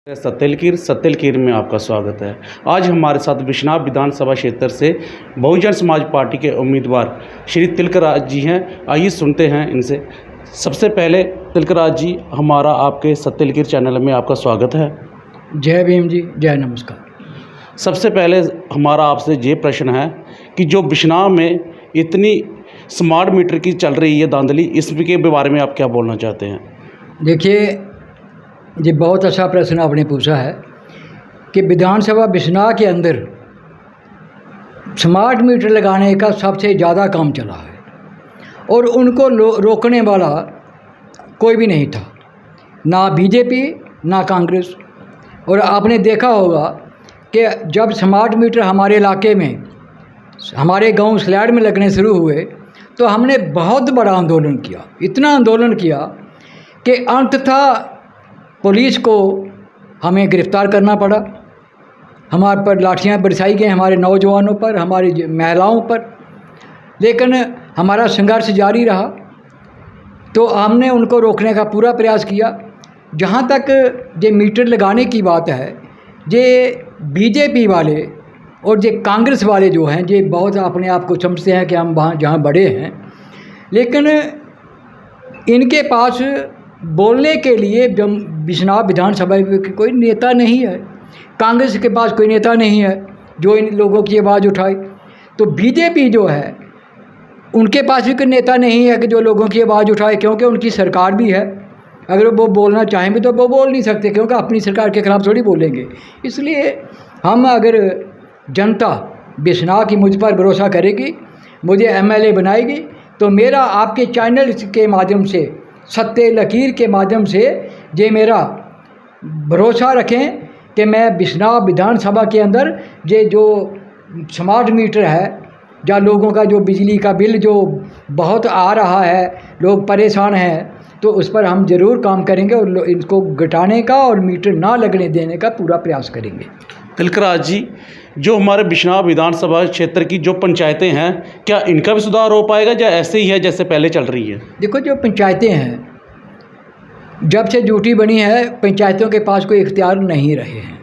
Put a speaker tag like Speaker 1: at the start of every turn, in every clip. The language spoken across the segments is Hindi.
Speaker 1: सत्तेलकीर में आपका स्वागत है। आज हमारे साथ बिश्नाह विधानसभा क्षेत्र से बहुजन समाज पार्टी के उम्मीदवार श्री तिलकराज जी हैं। आइए सुनते हैं इनसे। सबसे पहले तिलकराज जी, हमारा आपके सत्तेलकीर चैनल में आपका स्वागत है।
Speaker 2: जय भीम जी, जय नमस्कार।
Speaker 1: सबसे पहले हमारा आपसे ये प्रश्न है कि जो बिश्नाह में इतनी स्मार्ट मीटर की चल रही है धांधली, इसके बारे में आप क्या बोलना चाहते हैं?
Speaker 2: देखिए, ये बहुत अच्छा प्रश्न आपने पूछा है कि विधानसभा बिश्नाह के अंदर स्मार्ट मीटर लगाने का सबसे ज़्यादा काम चला है और उनको रोकने वाला कोई भी नहीं था, ना बीजेपी ना कांग्रेस। और आपने देखा होगा कि जब स्मार्ट मीटर हमारे इलाके में, हमारे गांव सलैड में लगने शुरू हुए तो हमने बहुत बड़ा आंदोलन किया, इतना आंदोलन किया कि अंततः पुलिस को हमें गिरफ़्तार करना पड़ा। हमारे पर लाठियाँ बरसाई गई, हमारे नौजवानों पर, हमारी महिलाओं पर, लेकिन हमारा संघर्ष जारी रहा। तो हमने उनको रोकने का पूरा प्रयास किया। जहाँ तक ये मीटर लगाने की बात है, ये बीजेपी वाले और ये कांग्रेस वाले जो हैं, ये बहुत अपने आप को समझते हैं कि हम वहाँ जहाँ बड़े हैं, लेकिन इनके पास बोलने के लिए बिश्नाह विधानसभा में कोई नेता नहीं है। कांग्रेस के पास कोई नेता नहीं है जो इन लोगों की आवाज़ उठाए। तो बीजेपी जो है, उनके पास भी कोई नेता नहीं है कि जो लोगों की आवाज़ उठाए, क्योंकि उनकी सरकार भी है। अगर वो बोलना चाहें भी तो वो बोल नहीं सकते, क्योंकि अपनी सरकार के खिलाफ थोड़ी बोलेंगे। इसलिए हम, अगर जनता बिश्नाह की मुझ पर भरोसा करेगी, मुझे एमएलए बनाएगी, तो मेरा आपके चैनल के माध्यम से, सत्तेलकीर के माध्यम से, ये मेरा भरोसा रखें कि मैं बिश्नाह विधानसभा के अंदर ये जो स्मार्ट मीटर है, या लोगों का जो बिजली का बिल जो बहुत आ रहा है, लोग परेशान हैं, तो उस पर हम ज़रूर काम करेंगे और इनको घटाने का और मीटर ना लगने देने का पूरा प्रयास करेंगे।
Speaker 1: तिलकराज जी, जो हमारे बिश्नाह विधानसभा क्षेत्र की जो पंचायतें हैं, क्या इनका भी सुधार हो पाएगा या ऐसे ही है जैसे पहले चल रही है?
Speaker 2: देखो, जो पंचायतें हैं, जब से ड्यूटी बनी है, पंचायतों के पास कोई इख्तियार नहीं रहे हैं,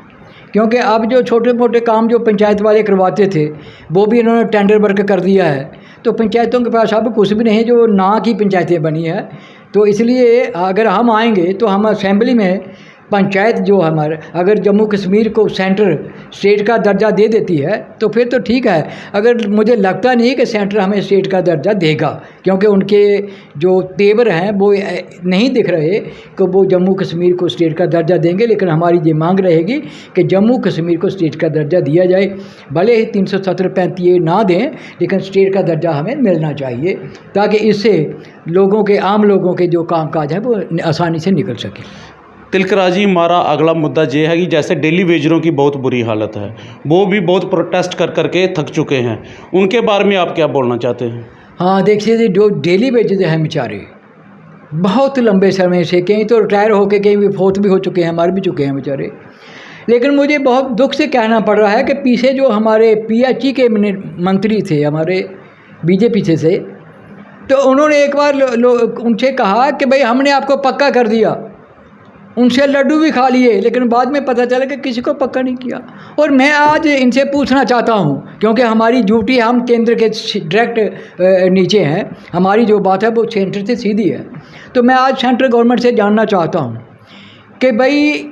Speaker 2: क्योंकि अब जो छोटे मोटे काम जो पंचायत वाले करवाते थे, वो भी इन्होंने टेंडर वर्क कर दिया है। तो पंचायतों के पास अब कुछ भी नहीं, जो ना की पंचायतें बनी है। तो इसलिए अगर हम आएंगे तो हम असेंबली में पंचायत जो हमारे, अगर जम्मू कश्मीर को सेंटर स्टेट का दर्जा दे देती है तो फिर तो ठीक है। अगर मुझे लगता नहीं कि सेंटर हमें स्टेट का दर्जा देगा, क्योंकि उनके जो तेवर हैं वो नहीं दिख रहे कि वो जम्मू कश्मीर को स्टेट का दर्जा देंगे। लेकिन हमारी ये मांग रहेगी कि जम्मू कश्मीर को स्टेट का दर्जा दिया जाए। भले ही 370-35 ना दें, लेकिन स्टेट का दर्जा हमें मिलना चाहिए, ताकि इससे लोगों के, आम लोगों के जो कामकाज हैं वो आसानी से निकल सके।
Speaker 1: तिलकराज जी, हमारा अगला मुद्दा ये है कि जैसे डेली वेजरों की बहुत बुरी हालत है, वो भी बहुत प्रोटेस्ट कर करके थक चुके हैं, उनके बारे में आप क्या बोलना चाहते हैं?
Speaker 2: हाँ, देखिए, जो डेली वेजेज हैं बेचारे, बहुत लंबे समय से, कहीं तो रिटायर होके, कहीं भी फोर्थ भी हो चुके हैं, मर भी चुके हैं बेचारे। लेकिन मुझे बहुत दुख से कहना पड़ रहा है कि पीछे जो हमारे पीएचई के मंत्री थे हमारे बीजेपी से, तो उन्होंने एक बार उनसे कहा कि भाई हमने आपको पक्का कर दिया, उनसे लड्डू भी खा लिए, लेकिन बाद में पता चला कि किसी को पक्का नहीं किया। और मैं आज इनसे पूछना चाहता हूं, क्योंकि हमारी ड्यूटी, हम केंद्र के डायरेक्ट नीचे हैं, हमारी जो बात है वो सेंटर से सीधी है। तो मैं आज सेंट्रल गवर्नमेंट से जानना चाहता हूं कि भाई,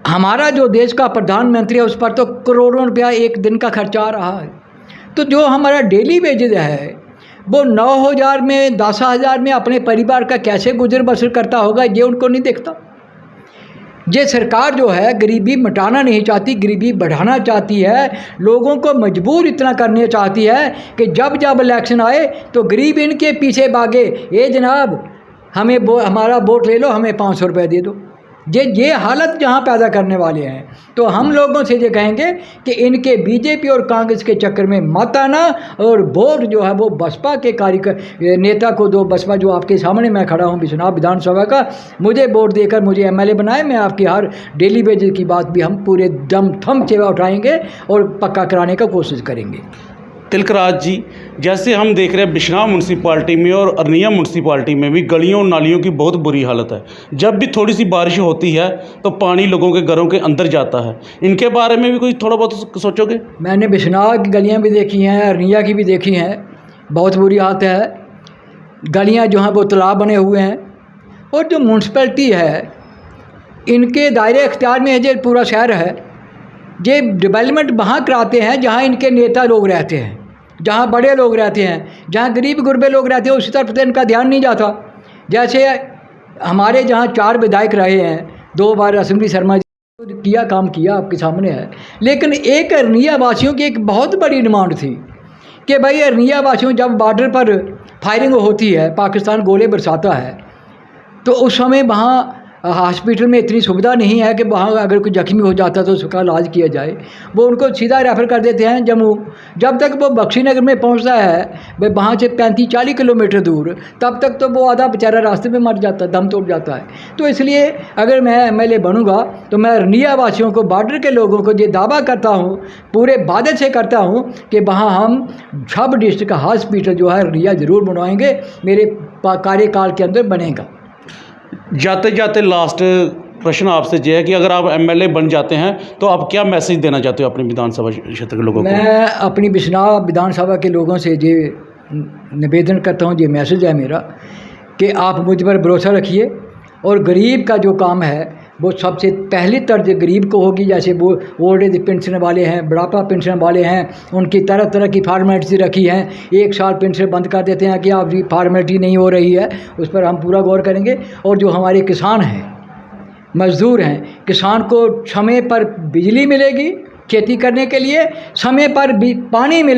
Speaker 2: हमारा जो देश का प्रधानमंत्री है, उस पर तो करोड़ों रुपया एक दिन का खर्चा आ रहा है। तो जो हमारा डेली वेजेज है वो 9,000 में, 10,000 में अपने परिवार का कैसे गुजर बसर करता होगा, ये उनको नहीं दिखता। ये सरकार जो है गरीबी मिटाना नहीं चाहती, गरीबी बढ़ाना चाहती है, लोगों को मजबूर इतना करना चाहती है कि जब जब इलेक्शन आए तो गरीब इनके पीछे भागे, ये जनाब हमें हमारा वोट ले लो, हमें 500 रुपये दे दो। ये हालत जहाँ पैदा करने वाले हैं, तो हम लोगों से ये कहेंगे कि इनके बीजेपी और कांग्रेस के चक्कर में मत आना, और वोट जो है वो बसपा के नेता को दो। बसपा जो आपके सामने मैं खड़ा हूँ बिश्नाह विधानसभा का, मुझे वोट देकर मुझे एमएलए बनाए। मैं आपकी हर डेली वेजेस की बात भी हम पूरे दम थम से उठाएंगे और पक्का कराने का कोशिश करेंगे।
Speaker 1: तिलकराज जी, जैसे हम देख रहे हैं बिश्नाह म्यूनसिपाल्टी में और अरनिया म्यूनसिपाल्टी में भी गलियों नालियों की बहुत बुरी हालत है। जब भी थोड़ी सी बारिश होती है तो पानी लोगों के घरों के अंदर जाता है। इनके बारे में भी कुछ थोड़ा बहुत सोचोगे?
Speaker 2: मैंने बिश्नाह की गलियाँ भी देखी हैं, अरनिया की भी देखी हैं, बहुत बुरी हालत है। गलियाँ जो हैं वो तालाब बने हुए हैं। और जो म्यूनसिपैलिटी है इनके दायरे इख्तियार में है जो पूरा शहर है। ये डेवलपमेंट वहाँ कराते हैं जहाँ इनके नेता लोग रहते हैं, जहाँ बड़े लोग रहते हैं, जहाँ गरीब गुरबे लोग रहते हैं, उसी तरफ तो इनका ध्यान नहीं जाता। जैसे हमारे जहाँ 4 विधायक रहे हैं, 2 बार असेंबली शर्मा जी किया, काम किया, आपके सामने है। लेकिन एक अरनिया वासियों की एक बहुत बड़ी डिमांड थी कि भाई अरनिया वासियों, जब बॉर्डर पर फायरिंग होती है, पाकिस्तान गोले बरसाता है, तो उस समय वहाँ हॉस्पिटल में इतनी सुविधा नहीं है कि वहाँ अगर कोई जख्मी हो जाता तो उसका इलाज किया जाए। वो उनको सीधा रेफ़र कर देते हैं जम्मू। जब तक वो बख्शीनगर में पहुँचता है भाई वहाँ से 35-40 किलोमीटर दूर, तब तक तो वो आधा बेचारा रास्ते में मर जाता है, दम तोड़ जाता है। तो इसलिए अगर मैं MLA बनूँगा तो मैं अरनिया वासियों को, बॉर्डर के लोगों को ये दावा करता हूँ, पूरे वादे से करता हूँ कि वहाँ हम सब डिस्ट्रिक्ट हॉस्पिटल जो है अरनिया ज़रूर बनवाएंगे, मेरे कार्यकाल के अंदर बनेगा।
Speaker 1: जाते जाते लास्ट प्रश्न आपसे ये है कि अगर आप MLA बन जाते हैं तो आप क्या मैसेज देना चाहते हो अपने विधानसभा क्षेत्र के लोगों को?
Speaker 2: मैं अपनी बिश्नाह विधानसभा के लोगों से ये निवेदन करता हूँ, ये मैसेज है मेरा कि आप मुझ पर भरोसा रखिए और गरीब का जो काम है वो सबसे पहली तर्ज गरीब को होगी। जैसे वो ओल्ड एज पेंशन वाले हैं, बुढ़ापा पेंशन वाले हैं, उनकी तरह तरह की फार्मेलिटी रखी हैं। 1 साल पेंशन बंद कर देते हैं कि आप फार्मेलिटी नहीं हो रही है, उस पर हम पूरा गौर करेंगे। और जो हमारे किसान हैं, मज़दूर हैं, किसान को समय पर बिजली मिलेगी खेती करने के लिए, समय पर पानी मिलेगा।